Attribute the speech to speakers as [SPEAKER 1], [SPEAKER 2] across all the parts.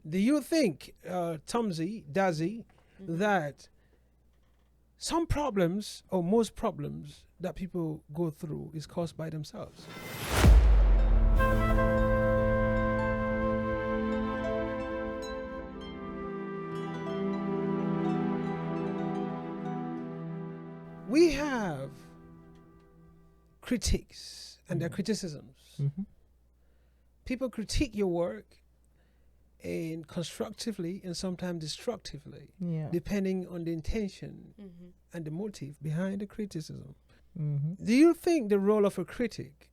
[SPEAKER 1] Do you think, Tomzy, Dazzy, that some problems or most problems that people go through is caused by themselves? We have critiques and their criticisms.
[SPEAKER 2] Mm-hmm.
[SPEAKER 1] People critique your work and constructively and sometimes destructively,
[SPEAKER 2] Yeah.
[SPEAKER 1] depending on the intention and the motive behind the criticism.
[SPEAKER 2] Mm-hmm.
[SPEAKER 1] Do you think the role of a critic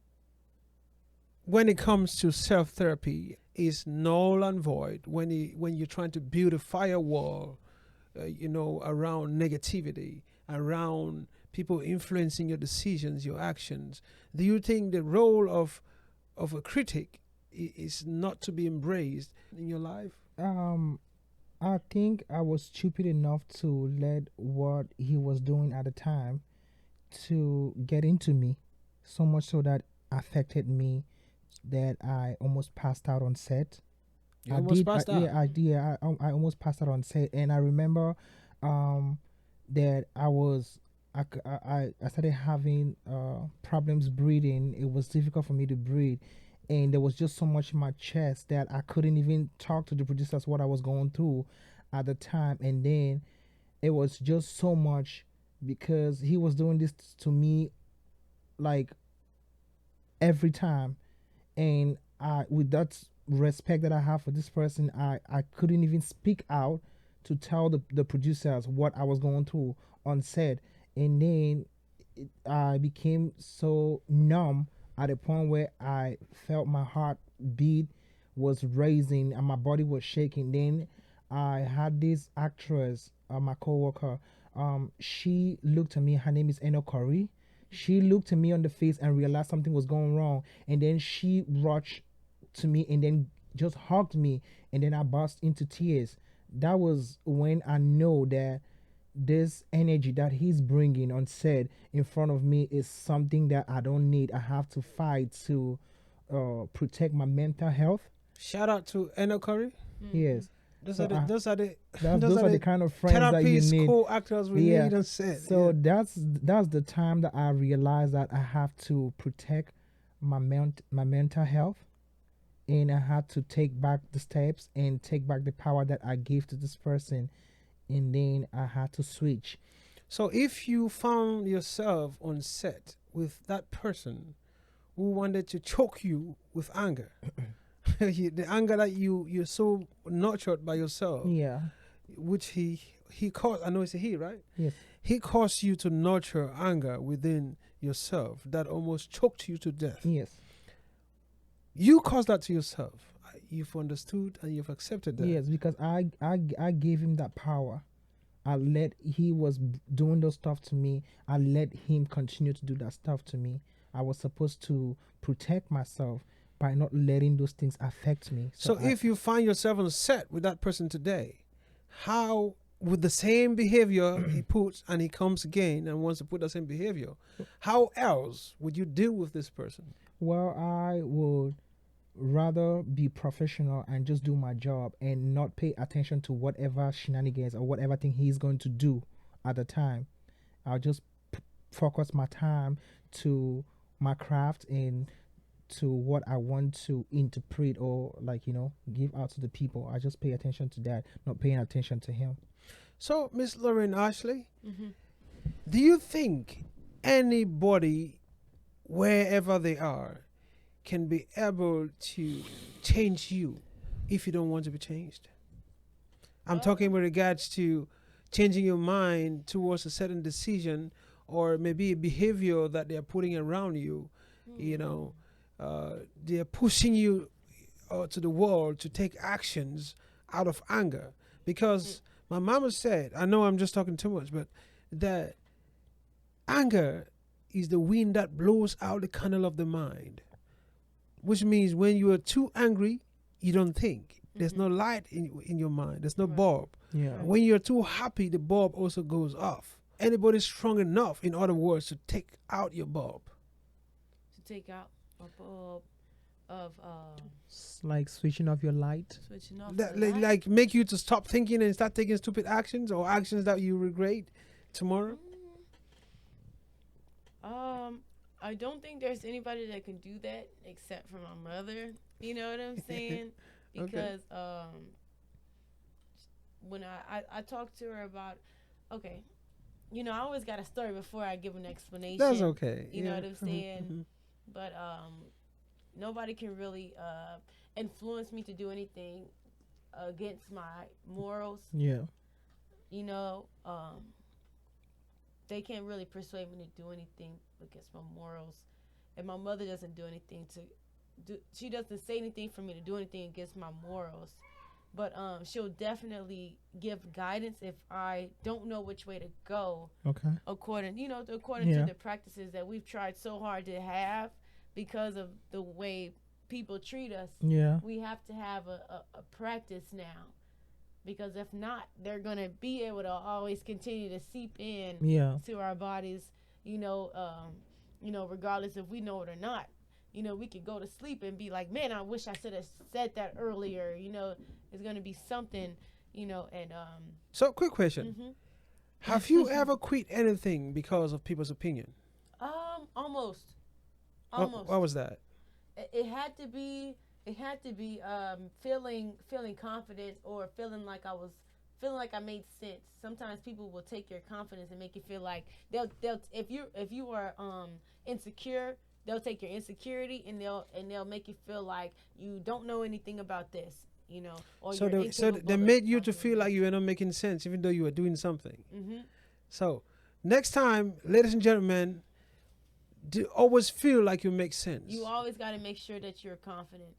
[SPEAKER 1] when it comes to self-therapy is null and void when you're trying to build a firewall, around negativity, around people influencing your decisions, your actions? Do you think the role of a critic is not to be embraced in your life?
[SPEAKER 2] I think I was stupid enough to let what he was doing at the time to get into me, so much so that affected me that I almost passed out on set.
[SPEAKER 1] You almost passed out.
[SPEAKER 2] I almost passed out on set, and I remember that I started having problems breathing. It was difficult for me to breathe, and there was just so much in my chest that I couldn't even talk to the producers what I was going through at the time. And then it was just so much because he was doing this to me like every time, and with that respect that I have for this person, I couldn't even speak out to tell the producers what I was going through on set. And then I became so numb at a point where I felt my heart beat was raising and my body was shaking. Then I had this actress, my coworker. She looked at me. Her name is Eno Curry. She looked at me on the face and realized something was going wrong. And then she rushed to me and then just hugged me. And then I burst into tears. That was when I know that this energy that he's bringing on set in front of me is something that I don't need. I have to fight to protect my mental health.
[SPEAKER 1] Shout out to Eno Curry.
[SPEAKER 2] Yes.
[SPEAKER 1] Those
[SPEAKER 2] So
[SPEAKER 1] are the those are the
[SPEAKER 2] those are the kind of friends that you
[SPEAKER 1] therapists,
[SPEAKER 2] need.
[SPEAKER 1] co-actors we
[SPEAKER 2] Yeah.
[SPEAKER 1] need on set.
[SPEAKER 2] So
[SPEAKER 1] Yeah.
[SPEAKER 2] that's the time that I realized that I have to protect my mental health, and I had to take back the steps and take back the power that I gave to this person, and then I had to switch.
[SPEAKER 1] So if you found yourself on set with that person who wanted to choke you with anger, the anger that you're so nurtured by yourself,
[SPEAKER 2] Yeah.
[SPEAKER 1] which he caused, I know it's a he, right?
[SPEAKER 2] Yes.
[SPEAKER 1] He caused you to nurture anger within yourself that almost choked you to death.
[SPEAKER 2] Yes.
[SPEAKER 1] You caused that to yourself. You've understood and you've accepted that.
[SPEAKER 2] Yes, because I gave him that power. He was doing those stuff to me. I let him continue to do that stuff to me. I was supposed to protect myself by not letting those things affect me.
[SPEAKER 1] So if you find yourself on set with that person today, how, with the same behavior he puts and he comes again and wants to put the same behavior, how else would you deal with this person?
[SPEAKER 2] Well, I would rather be professional and just do my job and not pay attention to whatever shenanigans or whatever thing he's going to do at the time. I'll just focus my time to my craft and to what I want to interpret or give out to the people. I just pay attention to that, not paying attention to him.
[SPEAKER 1] So, Miss Lauryn Ashley, do you think anybody, wherever they are, can be able to change you if you don't want to be changed? I'm talking with regards to changing your mind towards a certain decision or maybe a behavior that they're putting around you. They're pushing you to the wall to take actions out of anger. Because my mama said, I know I'm just talking too much, but that anger is the wind that blows out the candle of the mind. Which means when you are too angry, you don't think. There's no light in your mind. There's no bulb.
[SPEAKER 2] Yeah.
[SPEAKER 1] When you're too happy, the bulb also goes off. Anybody strong enough, in other words, to take out your bulb?
[SPEAKER 3] To take out a bulb. of
[SPEAKER 2] Like switching off your light.
[SPEAKER 3] switching off
[SPEAKER 1] That,
[SPEAKER 3] the
[SPEAKER 1] like,
[SPEAKER 3] light.
[SPEAKER 1] like make you to stop thinking and start taking stupid actions or actions that you regret tomorrow?
[SPEAKER 3] Mm, I don't think there's anybody that can do that except for my mother. You know what I'm saying?
[SPEAKER 1] Okay.
[SPEAKER 3] Because when I talked to her about, okay, I always got a story before I give an
[SPEAKER 1] That's
[SPEAKER 3] explanation.
[SPEAKER 1] okay.
[SPEAKER 3] You know
[SPEAKER 1] Yeah.
[SPEAKER 3] what I'm
[SPEAKER 1] Mhm,
[SPEAKER 3] saying?
[SPEAKER 1] mhm.
[SPEAKER 3] But nobody can really influence me to do anything against my morals.
[SPEAKER 2] Yeah.
[SPEAKER 3] You know, they can't really persuade me to do anything against my morals, and my mother doesn't do anything to do. She doesn't say anything for me to do anything against my morals, but she'll definitely give guidance if I don't know which way to go,
[SPEAKER 2] Okay.
[SPEAKER 3] according to
[SPEAKER 2] Yeah.
[SPEAKER 3] the practices that we've tried so hard to have because of the way people treat us.
[SPEAKER 2] Yeah.
[SPEAKER 3] We have to have a practice now, because if not, they're gonna be able to always continue to seep in
[SPEAKER 2] Yeah.
[SPEAKER 3] to our bodies. Regardless if we know it or not. We could go to sleep and be like, "Man, I wish I should have said that earlier." It's gonna be something. And
[SPEAKER 1] So, quick question: have you ever quit anything because of people's opinion?
[SPEAKER 3] almost,
[SPEAKER 1] What
[SPEAKER 3] almost.
[SPEAKER 1] was that?
[SPEAKER 3] It had to be. It had to be feeling confident, or feeling like I made sense. Sometimes people will take your confidence and make you feel like they'll if you are insecure, they'll take your insecurity and they'll make you feel like you don't know anything about this, or
[SPEAKER 1] So
[SPEAKER 3] you're
[SPEAKER 1] they
[SPEAKER 3] incapable
[SPEAKER 1] made you
[SPEAKER 3] of
[SPEAKER 1] to
[SPEAKER 3] doing
[SPEAKER 1] feel like
[SPEAKER 3] this.
[SPEAKER 1] you were not making sense, even though you were doing something.
[SPEAKER 3] Mm-hmm.
[SPEAKER 1] So, next time, ladies and gentlemen, do always feel like you make sense.
[SPEAKER 3] You always got to make sure that you're confident.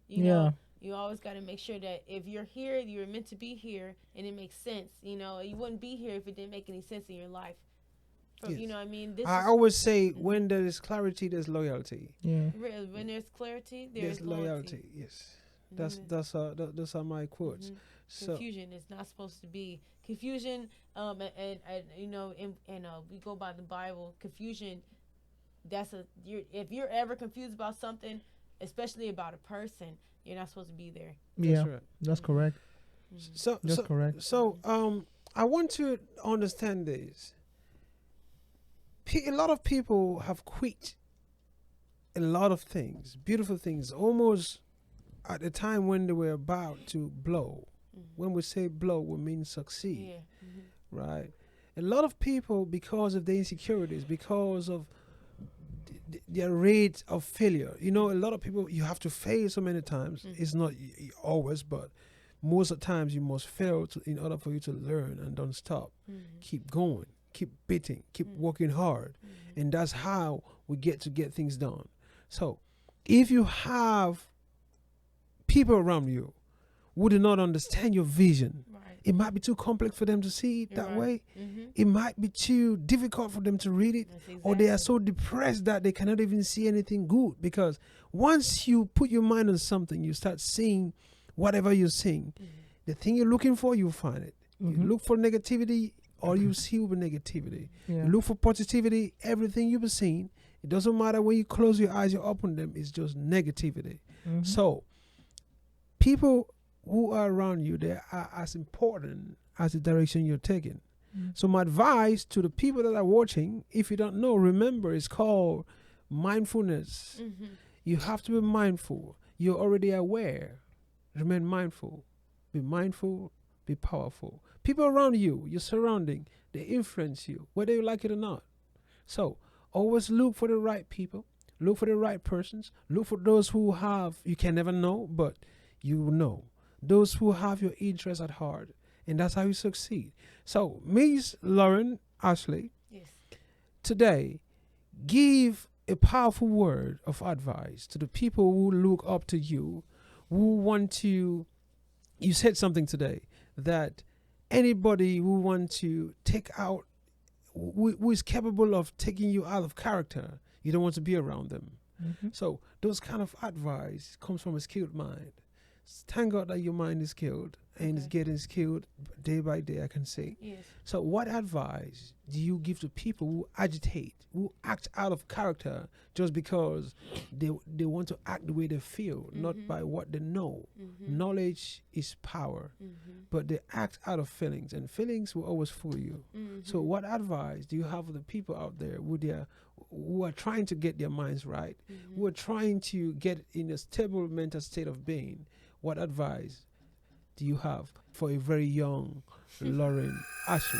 [SPEAKER 3] You
[SPEAKER 2] Yeah.
[SPEAKER 3] know, you always got to make sure that if you're here, you're meant to be here, and it makes sense. You wouldn't be here if it didn't make any sense in your life.
[SPEAKER 1] Yes.
[SPEAKER 3] You know what I mean? This
[SPEAKER 1] I
[SPEAKER 3] is
[SPEAKER 1] always say, when there is clarity, there's loyalty.
[SPEAKER 2] Yeah.
[SPEAKER 3] when there's clarity,
[SPEAKER 1] There's
[SPEAKER 3] there's
[SPEAKER 1] loyalty.
[SPEAKER 3] loyalty.
[SPEAKER 1] Yes,
[SPEAKER 3] Mm-hmm.
[SPEAKER 1] those are my quotes.
[SPEAKER 3] Mm-hmm.
[SPEAKER 1] So,
[SPEAKER 3] Confusion is not supposed to be confusion. And we go by the Bible. Confusion. If you're ever confused about something, especially about a person, you're not supposed to be there.
[SPEAKER 1] that's
[SPEAKER 2] Yeah.
[SPEAKER 1] right.
[SPEAKER 2] That's
[SPEAKER 3] Mm-hmm.
[SPEAKER 2] correct.
[SPEAKER 3] Mm-hmm.
[SPEAKER 1] So,
[SPEAKER 2] That's
[SPEAKER 1] so,
[SPEAKER 2] correct.
[SPEAKER 1] so, I want to understand this. A lot of people have quit a lot of things, beautiful things, almost at the time when they were about to blow.
[SPEAKER 3] Mm-hmm.
[SPEAKER 1] When we say blow, we mean succeed,
[SPEAKER 3] Yeah. Mm-hmm.
[SPEAKER 1] right? A lot of people, because of the insecurities, because of their rate of failure. A lot of people, you have to fail so many times.
[SPEAKER 3] Mm-hmm.
[SPEAKER 1] It's not always, but most of the times you must fail in order for you to learn and don't stop.
[SPEAKER 3] Mm-hmm.
[SPEAKER 1] Keep going, keep beating, keep
[SPEAKER 3] Mm-hmm.
[SPEAKER 1] working hard.
[SPEAKER 3] Mm-hmm.
[SPEAKER 1] And that's how we get things done. So if you have people around you who do not understand your vision,
[SPEAKER 3] Right.
[SPEAKER 1] it might be too complex for them to see it
[SPEAKER 3] You're
[SPEAKER 1] that
[SPEAKER 3] right.
[SPEAKER 1] way.
[SPEAKER 3] Mm-hmm.
[SPEAKER 1] It might be too difficult for them to read it,
[SPEAKER 3] That's exactly.
[SPEAKER 1] or they are so depressed that they cannot even see anything good. Because once you put your mind on something, you start seeing whatever you're seeing.
[SPEAKER 3] Mm-hmm.
[SPEAKER 1] The thing you're looking for, you find it.
[SPEAKER 2] Mhm.
[SPEAKER 1] You look for negativity, all you see will be negativity.
[SPEAKER 2] Yeah.
[SPEAKER 1] You look for positivity, everything you've seen. It doesn't matter when you close your eyes, you open them, it's just negativity.
[SPEAKER 2] Mhm.
[SPEAKER 1] So, people who are around you, they are as important as the direction you're taking.
[SPEAKER 2] Mhm.
[SPEAKER 1] So, my advice to the people that are watching, if you don't know, remember it's called mindfulness.
[SPEAKER 3] Mm-hmm.
[SPEAKER 1] You have to be mindful. You're already aware. Remain mindful. Be mindful, be powerful. People around you, your surrounding, they influence you, whether you like it or not. So, always look for the right people, look for the right persons, look for those who have, you can never know, but you will know. Those who have your interest at heart. And that's how you succeed. So, Miss Lauryn Ashley,
[SPEAKER 3] Yes.
[SPEAKER 1] today, give a powerful word of advice to the people who look up to you, who want to. You said something today that anybody who wants to take out, who is capable of taking you out of character, you don't want to be around them.
[SPEAKER 2] Mhm.
[SPEAKER 1] So those kind of advice comes from a skilled mind. Thank God that your mind is skilled and it's getting skilled day by day, I can say.
[SPEAKER 3] Yes.
[SPEAKER 1] So, what advice do you give to people who agitate, who act out of character just because they want to act the way they feel, not by what they know? Knowledge is power, but they act out of feelings, and feelings will always fool you. So, what advice do you have for the people out there who are trying to get their minds right, who are trying to get in a stable mental state of being? What advice do you have for a very young Lauryn Ashley?